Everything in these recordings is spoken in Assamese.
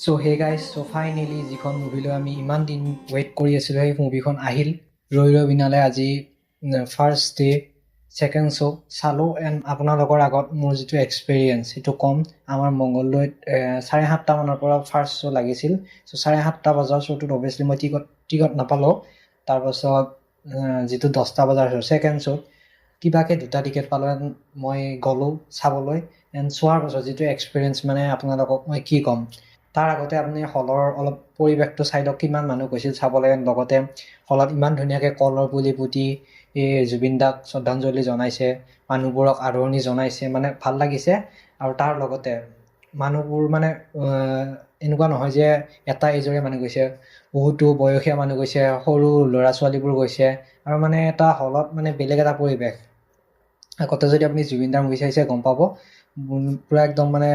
So hey guys, so finally যিখন মুভিলৈ আমি ইমান দিন ৱেইট কৰি আছিলোঁ সেই মুভিখন আহিল ৰৈ ৰৈ বিনালে আজি ফাৰ্ষ্ট ডে ছেকেণ্ড শ্ব' চালোঁ এণ্ড আপোনালোকৰ আগত মোৰ যিটো এক্সপেৰিয়েঞ্চ সেইটো ক'ম। আমাৰ মংগলদৈত 7:30 মানৰ পৰা ফাৰ্ষ্ট শ্ব' লাগিছিল। চ' 7:30 বজাৰ শ্ব'টোত অভিয়াছলি মই টিকট নাপালোঁ। তাৰপাছত যিটো 10টা বজাৰ ছেকেণ্ড শ্ব'ত কিবাকৈ 2টা টিকেট পালোঁ এণ্ড মই গ'লোঁ চাবলৈ এণ্ড চোৱাৰ পাছত যিটো এক্সপেৰিয়েঞ্চ মানে আপোনালোকক মই কি ক'ম। তাৰ আগতে আপুনি হলৰ অলপ পৰিৱেশটো চাই লওক, কিমান মানুহ গৈছিল চাবলৈ। লগতে হলত ইমান ধুনীয়াকৈ কলৰ পুলি পুতি জুবিন দাক শ্ৰদ্ধাঞ্জলি জনাইছে, মানুহবোৰক আদৰণি জনাইছে, মানে ভাল লাগিছে। আৰু তাৰ লগতে মানুহবোৰ মানে এনেকুৱা নহয় যে এটা এজৰে মানুহ গৈছে, বহুতো বয়সীয়া মানুহ গৈছে, সৰু ল'ৰা ছোৱালীবোৰ গৈছে। আৰু মানে এটা হলত মানে বেলেগ এটা পৰিৱেশ। আগতে যদি আপুনি জুবিন দাৰ মুভি চাইছে গম পাব, পূৰা একদম মানে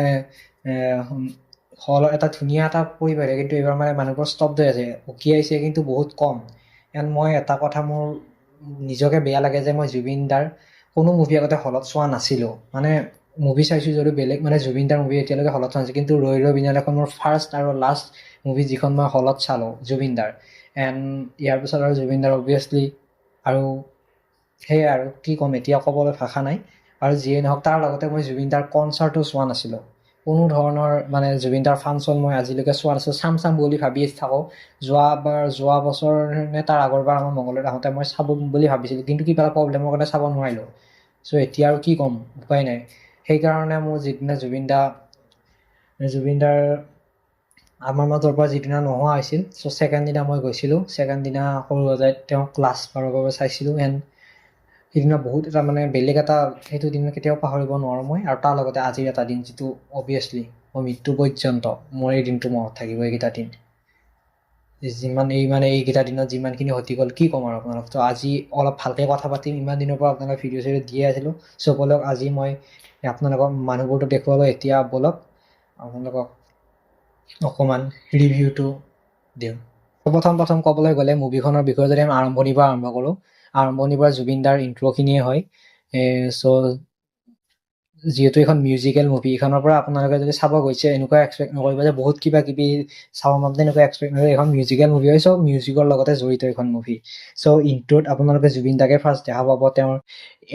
হলত এটা ধুনীয়া এটা পৰিৱেশ। কিন্তু এইবাৰ মানে মানুহবোৰ স্তব্ধ আছে, উকিয়াইছে কিন্তু বহুত কম। এণ্ড মই এটা কথা মোৰ নিজকে বেয়া লাগে যে মই জুবিন দাৰ কোনো মুভি আগতে হলত চোৱা নাছিলোঁ। মানে মুভি চাইছোঁ যদিও বেলেগ, মানে জুবিন দাৰ মুভি এতিয়ালৈকে হলত চোৱা নাছিলোঁ। কিন্তু ৰৈ ৰৈ বিনালেখন মোৰ ফাৰ্ষ্ট আৰু লাষ্ট মুভি যিখন মই হলত চালোঁ জুবিন দাৰ। এণ্ড ইয়াৰ পিছত আৰু জুবিন দাৰ অভিয়াছলি আৰু সেয়াই আৰু কি ক'ম, এতিয়া ক'বলৈ ভাষা নাই। আৰু যিয়ে নহওক, তাৰ লগতে মই জুবিন দাৰ কনচাৰ্টো চোৱা নাছিলোঁ। কোনো ধৰণৰ মানে জুবিন দাৰ ফাংচন মই আজিলৈকে চোৱা নাছিলোঁ। চাম বুলি ভাবি থাকোঁ। যোৱা বছৰ নে তাৰ আগৰবাৰ আমাৰ মংগলদৈত আহোঁতে মই চাব বুলি ভাবিছিলোঁ, কিন্তু কিবা এটা প্ৰব্লেমৰ কাৰণে চাব নোৱাৰিলোঁ। চ' এতিয়া আৰু কি ক'ম, উপায় নাই। সেইকাৰণে মোৰ যিদিনা জুবিন দাৰ আমাৰ মাজৰ পৰা যিদিনা নোহোৱা হৈছিল, চ' ছেকেণ্ড দিনা মই গৈছিলোঁ। ছেকেণ্ড দিনা সৰু সজাই তেওঁক লাষ্ট বাৰৰ বাবে চাইছিলোঁ। এণ্ড সেইদিনা বহুত এটা মানে বেলেগ এটা, সেইটো দিন কেতিয়াও পাহৰিব নোৱাৰোঁ মই। আৰু তাৰ লগতে আজিৰ এটা দিন যিটো অভিয়াছলি মই মৃত্যু পৰ্যন্ত মোৰ এই দিনটো মনত থাকিব। এইকেইটা দিন এইকেইটা দিনত যিমানখিনি ক্ষতি গ'ল কি ক'ম আৰু আপোনালোক। তো আজি অলপ ভালকৈ কথা পাতিম। ইমান দিনৰ পৰা আপোনালোক ভিডিঅ' চিডিঅ' দিয়ে আছিলোঁ। চ' ব'লক আজি মই আপোনালোকক মানুহবোৰতো দেখুৱালোঁ। এতিয়া ব'লক আপোনালোকক অকণমান ৰিভিউটো দিওঁ। প্ৰথম ক'বলৈ গ'লে মুভিখনৰ বিষয়ে যদি আমি আৰম্ভণিৰ পৰা আৰম্ভ কৰোঁ, আৰম্ভণিৰ পৰা জুবিন দাৰ ইণ্ট্ৰ'খিনিয়ে হয়। চ' যিহেতু এখন মিউজিকেল মুভি, এইখনৰ পৰা আপোনালোকে যদি চাব গৈছে এনেকুৱা এক্সপেক্ট নকৰিব যে বহুত কিবা কিবি চাব মন, তেনেকুৱা এক্সপেক্ট নকৰিব। এখন মিউজিকেল মুভি হয়, চ' মিউজিকৰ লগতে জড়িত এখন মুভি। চ' ইণ্ট্ৰ'ত আপোনালোকে জুবিন দাকে ফাৰ্ষ্ট দেখা পাব, তেওঁৰ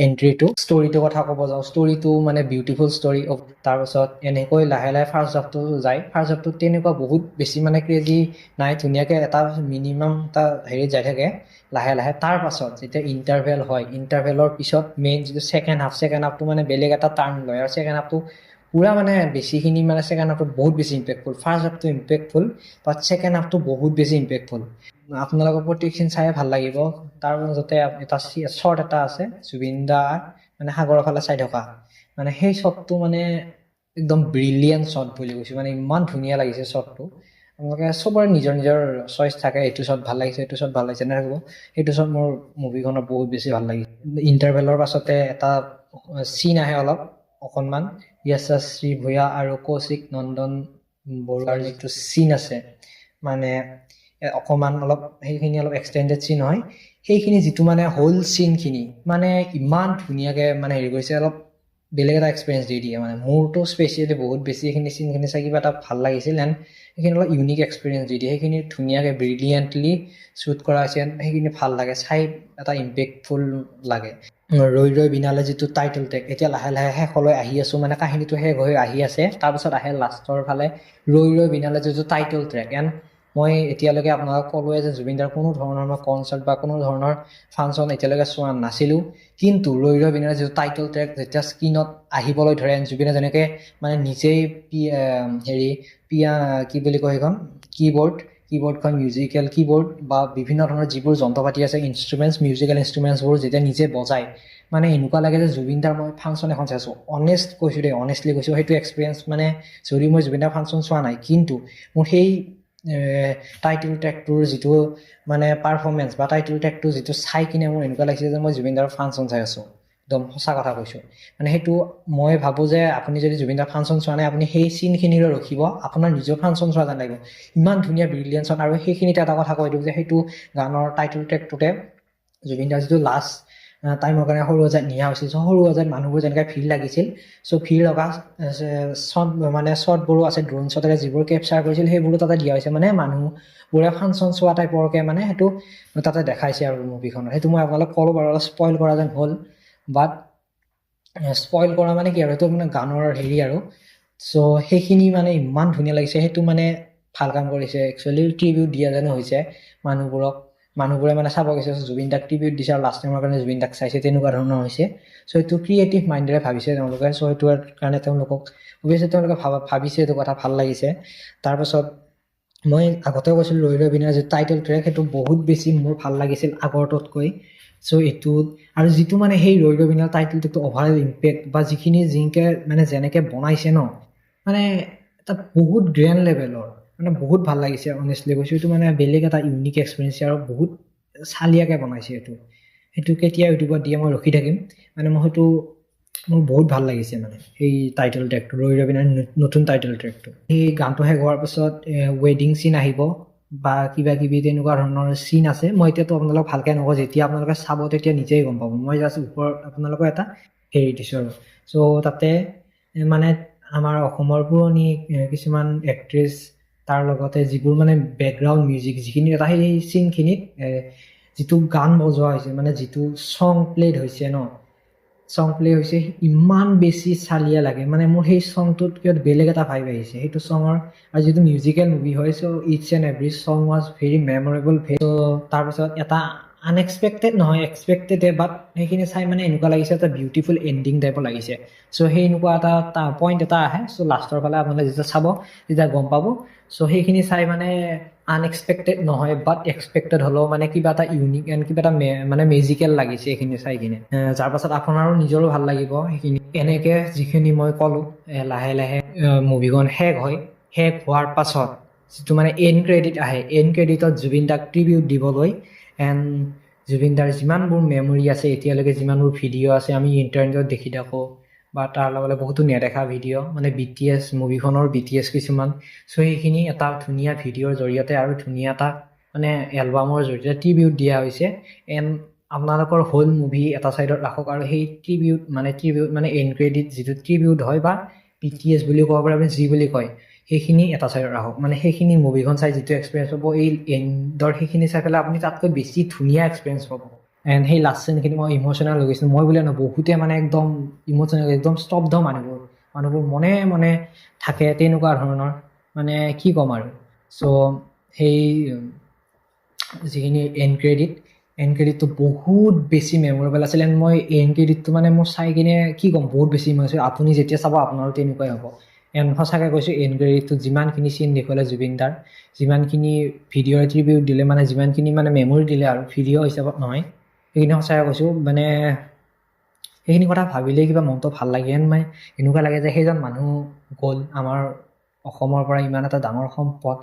এণ্ট্ৰিটো। ষ্টৰিটোৰ কথা ক'ব যাওঁ, ষ্টৰিটো মানে বিউটিফুল ষ্টৰি। তাৰপাছত এনেকৈ লাহে লাহে ফাৰ্ষ্ট হাফটো যায়। ফাৰ্ষ্ট হাফটোত তেনেকুৱা বহুত বেছি মানে ক্ৰেজি নাই, ধুনীয়াকৈ এটা মিনিমাম এটা হেৰিত যাই থাকে লাহে লাহে। তাৰ পাছত যেতিয়া ইণ্টাৰভেল হয়, ইণ্টাৰভেলৰ পিছত মেইন যিটো ছেকেণ্ড হাফটো মানে বেলেগ এটা টাৰ্ণ লয়। আৰু ছেকেণ্ড হাফটো পূৰা মানে বেছিখিনি মানে ছেকেণ্ড হাফটোত বহুত বেছি ইম্পেক্টফুল। ফাৰ্ষ্ট হাফটো ইম্পেক্টফুল, বাট ছেকেণ্ড হাফটো বহুত বেছি ইম্পেক্টফুল। আপোনালোকৰ প্ৰত্যেক চিন চাই ভাল লাগিব। তাৰ মাজতে এটা শ্বৰ্ট এটা আছে জুবিন দা মানে সাগৰৰ ফালে চাই থকা, মানে সেই শ্বটটো মানে একদম ব্ৰিলিয়েণ্ট শ্বট বুলি কৈছোঁ। মানে ইমান ধুনীয়া লাগিছে শ্বটটো। আপোনালোকে চবৰে নিজৰ নিজৰ চইচ থাকে, এইটো শ্বট ভাল লাগিছে, এইটো শ্বট ভাল লাগিছে নাথাকিব। সেইটো শ্বট মোৰ মুভিখনত বহুত বেছি ভাল লাগিছে। ইণ্টাৰভেলৰ পাছতে এটা চিন আহে অলপ অকণমান, য়শস্বী ভূঞা আৰু কৌশিক নন্দন বৰুৱাৰ যিটো চিন আছে, মানে অকণমান অলপ সেইখিনি অলপ এক্সটেণ্ডেড চিন হয়। সেইখিনি যিটো মানে হোল চিনখিনি মানে ইমান ধুনীয়াকৈ মানে হেৰি কৰিছে, অলপ বেলেগ এটা এক্সপিৰিয়েঞ্চ দি দিয়ে। মানে মোৰতো স্পেচিয়েলি বহুত বেছি এইখিনি চিনখিনি চাই কিবা এটা ভাল লাগিছিল। এণ্ড সেইখিনি অলপ ইউনিক এক্সপিৰিয়েঞ্চ দি দিয়ে। সেইখিনি ধুনীয়াকৈ ব্ৰিলিয়েণ্টলি শ্বুট কৰা হৈছে, সেইখিনি ভাল লাগে চাই, এটা ইম্পেক্টফুল লাগে। ৰৈ ৰৈ বিনালে যিটো টাইটেল ট্ৰেক, এতিয়া লাহে লাহে শেষলৈ আহি আছোঁ, মানে কাহিনীটো শেষ হৈ আহি আছে। তাৰপিছত আহে লাষ্টৰ ফালে ৰৈ ৰৈ বিনালে যিটো টাইটেল ট্ৰেক। এণ্ড মই এতিয়ালৈকে আপোনালোকক ক'লোৱে যে জুবিন দাৰ কোনো ধৰণৰ মই কনচাৰ্ট বা কোনো ধৰণৰ ফাংচন এতিয়ালৈকে চোৱা নাছিলোঁ। কিন্তু ৰৈ ৰৈ বিনালে যিটো টাইটেল ট্ৰেক যেতিয়া স্ক্ৰীণত আহিবলৈ ধৰে, জুবিনে যেনেকৈ মানে নিজেই কি বুলি কয় সেইখন কীবৰ্ডখন মিউজিকেল কীবৰ্ড বা বিভিন্ন ধৰণৰ যিবোৰ যন্ত্ৰপাতি আছে, মিউজিকেল ইনষ্ট্ৰুমেণ্টছবোৰ যেতিয়া নিজে বজায়, মানে এনেকুৱা লাগে যে জুবিন দাৰ মই ফাংচন এখন চাইছোঁ। অনেষ্টলি কৈছোঁ সেইটো এক্সপিৰিয়েঞ্চ মানে, যদি মই জুবিন দাৰ ফাংচন চোৱা নাই, কিন্তু মোৰ সেই টাইটেল ট্ৰেকটোৰ যিটো মানে পাৰফৰ্মেঞ্চ বা টাইটেল ট্ৰেকটো যিটো চাই কিনে মোৰ এনেকুৱা লাগিছে যে মই জুবিন দাৰ ফাংচন চাই আছোঁ। একদম সঁচা কথা কৈছোঁ। মানে সেইটো মই ভাবোঁ যে আপুনি যদি জুবিন দাৰ ফাংচন চোৱা নাই, আপুনি সেই চিনখিনিলৈ ৰখিব, আপোনাৰ নিজৰ ফাংচন চোৱা যেন লাগিব। ইমান ধুনীয়া ব্ৰিলিয়েঞ্চন। আৰু সেইখিনিতে এটা কথা কৈ দিওঁ যে সেইটো গানৰ টাইটেল ট্ৰেকটোতে জুবিন দাৰ যিটো লাষ্ট টাইমৰ কাৰণে সৰু সজাত নিয়া হৈছিল। চ' সৰু সজাত মানুহবোৰ যেনেকৈ ভিৰ লাগিছিল, চ' ভিৰ লগা শ্বট মানে শ্বটবোৰো আছে ড্ৰোন শ্বটেৰে যিবোৰ কেপচাৰ কৰিছিল সেইবোৰো তাতে দিয়া হৈছে। মানে মানুহবোৰে ফাংচন চোৱা টাইপৰকৈ মানে সেইটো তাতে দেখাইছে আৰু মুভিখনত। সেইটো মই আপোনালোক ক'লোঁ বাৰু, অলপ স্পইল কৰা যেন হ'ল, বাট স্পইল কৰা মানে কি আৰু সেইটো মানে গানৰ হেৰি আৰু। চ' সেইখিনি মানে ইমান ধুনীয়া লাগিছে, সেইটো মানে ভাল কাম কৰিছে একচুৱেলি। ট্ৰিবিউট দিয়া যেন হৈছে মানুহবোৰে মানে চাব গৈছে, জুবিন দাক ট্ৰিবিউট দিছে আৰু লাষ্ট টাইমৰ কাৰণে জুবিন দাক চাইছে, তেনেকুৱা ধৰণৰ হৈছে। চ' এইটো ক্ৰিয়েটিভ মাইণ্ডেৰে ভাবিছে তেওঁলোকে। চ' সেইটোৰ কাৰণে তেওঁলোকক অভিয়াছলি তেওঁলোকে ভাবিছে, এইটো কথা ভাল লাগিছে। তাৰপাছত মই আগতে কৈছিলোঁ ৰৈ ৰৈ বিনালে যিটো টাইটেল ট্ৰেক, সেইটো বহুত বেছি মোৰ ভাল লাগিছিল আগৰটোতকৈ। চ' এইটোত আৰু যিটো মানে সেই ৰৈ ৰৈ বিনালে টাইটেলটো অভাৰঅল ইম্পেক্ট বা যিখিনি মানে যেনেকৈ বনাইছে ন, মানে এটা বহুত গ্ৰেণ্ড লেভেলৰ, মানে বহুত ভাল লাগিছে অনেষ্টলি কৈছোঁ। এইটো মানে বেলেগ এটা ইউনিক এক্সপিৰিয়েঞ্চ আৰু বহুত চালিয়াকৈ বনাইছে সেইটো কেতিয়া ইউটিউবত দিয়ে মই ৰখি থাকিম। মানে মোৰ বহুত ভাল লাগিছে মানে সেই টাইটেল ট্ৰেকটো, ৰৈ ৰৈ বিনালে নতুন টাইটেল ট্ৰেকটো। সেই গানটো শেষ হোৱাৰ পাছত ৱেডিং চিন আহিব বা কিবা কিবি তেনেকুৱা ধৰণৰ চিন আছে। মই এতিয়াতো আপোনালোকক ভালকৈ নকওঁ, যেতিয়া আপোনালোকে চাব তেতিয়া নিজেই গম পাব। মই জাষ্ট ওপৰত আপোনালোকক এটা হেৰি দিছোঁ আৰু। চ' তাতে মানে আমাৰ অসমৰ পুৰণি কিছুমান এক্ট্ৰেছ, তাৰ লগতে যিবোৰ মানে বেকগ্ৰাউণ্ড মিউজিক যিখিনি এটা সেই চিনখিনিত যিটো গান বজোৱা হৈছে, মানে যিটো চং প্লেড হৈছে ন, চং প্লে হৈছে ইমান বেছি চালিয়া লাগে। মানে মোৰ সেই চংটোত কিবা বেলেগ এটা ভাইব আহিছে সেইটো চঙৰ। আৰু যিটো মিউজিকেল মুভি হয়, চ' ইটছ এণ্ড এভৰি চং ৱাজ ভেৰি মেমৰেবল। চ' তাৰপিছত এটা আনএক্সপেক্টেড নহয়, এক্সপেক্টেডে, বাট সেইখিনি চাই মানে এনেকুৱা লাগিছে এটা বিউটিফুল এণ্ডিং টাইপৰ লাগিছে। চ' সেই এনেকুৱা এটা পইণ্ট এটা আহে। চ' লাষ্টৰ ফালে আপোনালোকে যেতিয়া চাব তেতিয়া গম পাব। চ' সেইখিনি চাই মানে আনএক্সপেক্টেড নহয়, বাট এক্সপেক্টেড হ'লেও মানে কিবা এটা ইউনিক এণ্ড কিবা এটা মানে মেজিকেল লাগিছে সেইখিনি চাই কিনে। যাৰ পাছত আপোনাৰো নিজৰো ভাল লাগিব সেইখিনি। এনেকৈ যিখিনি মই ক'লোঁ লাহে লাহে মুভিখন শেষ হোৱাৰ পাছত যিটো মানে এণ্ড ক্ৰেডিট আহে, এণ্ড ক্ৰেডিটত জুবিন দাক ট্ৰিবিউট দিবলৈ এণ্ড জুবিন দাৰ যিমানবোৰ মেমৰি আছে, এতিয়ালৈকে যিমানবোৰ ভিডিঅ' আছে আমি ইণ্টাৰনেটত দেখি থাকোঁ বা তাৰ লগতে বহুতো নেদেখা ভিডিঅ', মানে BTS মুভিখনৰ BTS কিছুমান। চ' সেইখিনি এটা ধুনীয়া ভিডিঅ'ৰ জৰিয়তে আৰু ধুনীয়া এটা মানে এলবামৰ জৰিয়তে ট্ৰিবিউট দিয়া হৈছে। এণ্ড আপোনালোকৰ হোল মুভি এটা ছাইডত ৰাখক আৰু সেই ট্ৰিবিউট মানে এণ্ড ক্ৰেডিট যিটো ট্ৰিবিউট হয় বা BTS বুলি ক'ব পাৰে, আপুনি যি বুলি কয়, সেইখিনি এটা ছাইডত ৰাখক। মানে সেইখিনি মুভিখন চাই যিটো এক্সপিৰিয়েঞ্চ হ'ব, এই এণ্ডৰ সেইখিনি চাই পেলাই আপুনি তাতকৈ বেছি ধুনীয়া এক্সপিৰিয়েঞ্চ পাব। এণ্ড সেই লাষ্ট চিনখিনি মই ইম'চনেল হৈ গৈছিলোঁ। মই বুলি নহয়, বহুতে মানে একদম ইম'চনেল, একদম স্তব্ধ মানুহবোৰ মনে মনে থাকে, তেনেকুৱা ধৰণৰ মানে কি ক'ম আৰু। চ' সেই যিখিনি এণ্ড ক্ৰেডিটটো বহুত বেছি মেমৰেবল আছিল। এণ্ড মই এণ্ড ক্ৰেডিটটো মানে মোৰ চাই কিনে কি ক'ম, বহুত বেছি ইম'চনেল। আপুনি যেতিয়া চাব আপোনাৰো তেনেকুৱাই হ'ব। এণ্ড সঁচাকৈ কৈছোঁ, এণ্ড ক্ৰেডিটটোত যিমানখিনি চিন দেখুৱালে জুবিন দাৰ, যিমানখিনি ভিডিঅ'ৰ ট্ৰিবিউট দিলে, মানে যিমানখিনি মানে মেমৰি দিলে আৰু ভিডিঅ' হিচাপত নহয়, সেইখিনি সঁচাকৈ কৈছোঁ। মানে সেইখিনি কথা ভাবিলেই কিবা মনটো ভাল লাগে। এণ্ড মানে এনেকুৱা লাগে যে সেইজন মানুহ গ'ল আমাৰ অসমৰ পৰা, ইমান এটা ডাঙৰ সম্পদ,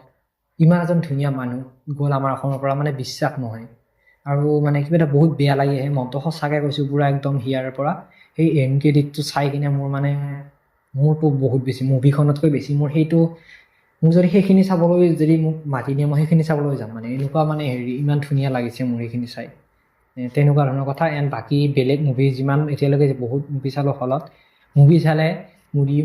ইমান এজন ধুনীয়া মানুহ গ'ল আমাৰ অসমৰ পৰা, মানে বিশ্বাস নহয়। আৰু মানে কিবা এটা বহুত বেয়া লাগি আহে মনটো, সঁচাকৈ কৈছোঁ, পুৰা একদম হিয়াৰ পৰা। সেই এণ্ড ক্ৰেডিটটো চাই কিনে মোৰতো বহুত বেছি, মুভিখনতকৈ বেছি মোৰ যদি সেইখিনি চাবলৈ যদি মোক মাতি দিয়ে, মই সেইখিনি চাবলৈ যাম। মানে এনেকুৱা মানে ইমান ধুনীয়া লাগিছে মোৰ সেইখিনি চাই, তেনেকুৱা ধৰণৰ কথা। এণ্ড বাকী বেলেগ মুভি যিমান এতিয়ালৈকে বহুত মুভি চালোঁ হলত, মুভি চালে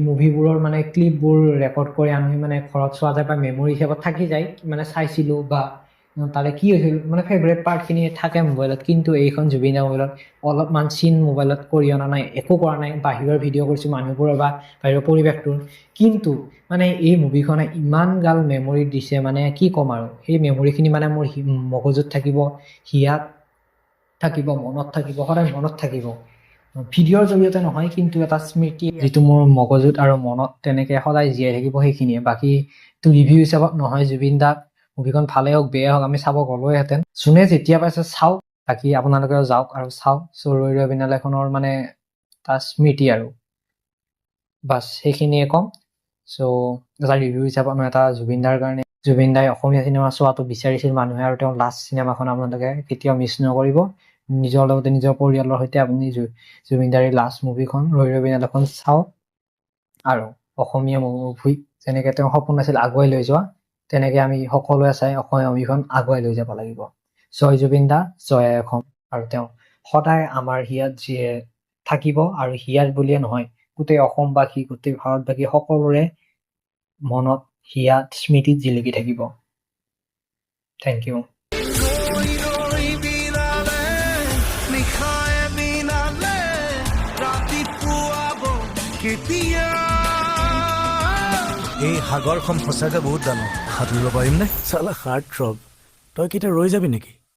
মুভিবোৰৰ মানে ক্লিপবোৰ ৰেকৰ্ড কৰি আমি মানে ঘৰত চোৱা যায় বা মেমৰি হিচাপত থাকি যায়, মানে চাইছিলোঁ বা তাৰে কি হৈছিল, মানে ফেভৰেট পাৰ্টখিনি থাকে মোবাইলত। কিন্তু এইখন জুবিনৰ মোবাইলত অলপমান চিন মোবাইলত কৰি অনা নাই, একো কৰা নাই, বাহিৰৰ ভিডিঅ' কৰিছোঁ মানুহবোৰৰ বা বাহিৰৰ পৰিৱেশটোৰ। কিন্তু মানে এই মুভিখনে ইমান গাল মেমৰি দিছে, মানে কি ক'ম আৰু। সেই মেমৰিখিনি মানে মোৰ মগজুত থাকিব, হিয়াত থাকিব, মনত থাকিব, সদায় মনত থাকিব। ভিডিঅ'ৰ জৰিয়তে নহয়, কিন্তু এটা স্মৃতি যিটো মোৰ মগজুত আৰু মনত তেনেকৈ সদায় জীয়াই থাকিব সেইখিনিয়ে। বাকী এইটো ৰিভিউ হিচাপত নহয়, জুবিন দাক মুভিখন ভালেই হওক বেয়া হওক আমি চাব গ'লোহেঁতেন। যোনে যেতিয়া পাইছে চাওক, বাকী আপোনালোকেও যাওক আৰু চাওক। চ' ৰৈ ৰৈ বিনালেখনৰ মানে এটা স্মৃতি আৰু বাছ সেইখিনিয়ে ক'ম। চ' এটা ৰিভিউ হিচাপত নহয়, এটা জুবিন দাৰ কাৰণে, জুবিন দাই অসমীয়া চিনেমা চোৱাটো বিচাৰিছিল মানুহে, আৰু তেওঁৰ লাষ্ট চিনেমাখন আপোনালোকে কেতিয়াও মিছ নকৰিব। নিজৰ লগতে নিজৰ পৰিয়ালৰ সৈতে আপুনি জুবিন দাৰ লাষ্ট মুভিখন ৰৈ ৰৈ বিনালেখন চাওক। আৰু অসমীয়া মুভি যেনেকৈ তেওঁ সপোন আছিল আগুৱাই লৈ যোৱা, তেনেকৈ আমি সকলোৱে চাই অসমীয়া মুভিখন আগুৱাই লৈ যাব লাগিব। জয় জুবিন দা, জয় অসম। আৰু তেওঁ সদায় আমাৰ হিয়াত জীয়ে থাকিব আৰু হিয়াত বুলিয়ে নহয় গোটেই অসমবাসী গোটেই ভাৰতবাসী সকলোৰে মনত হিয়া স্মৃতিত জিলিকি থাকিব। Thank you. এই সাগৰখন সঁচাকৈ বহুত ডাঙৰ, সাঁতুৰিব পাৰিমনে? চালা হাৰ্ট থ্ৰব, তই কেতিয়া ৰৈ যাবি নেকি?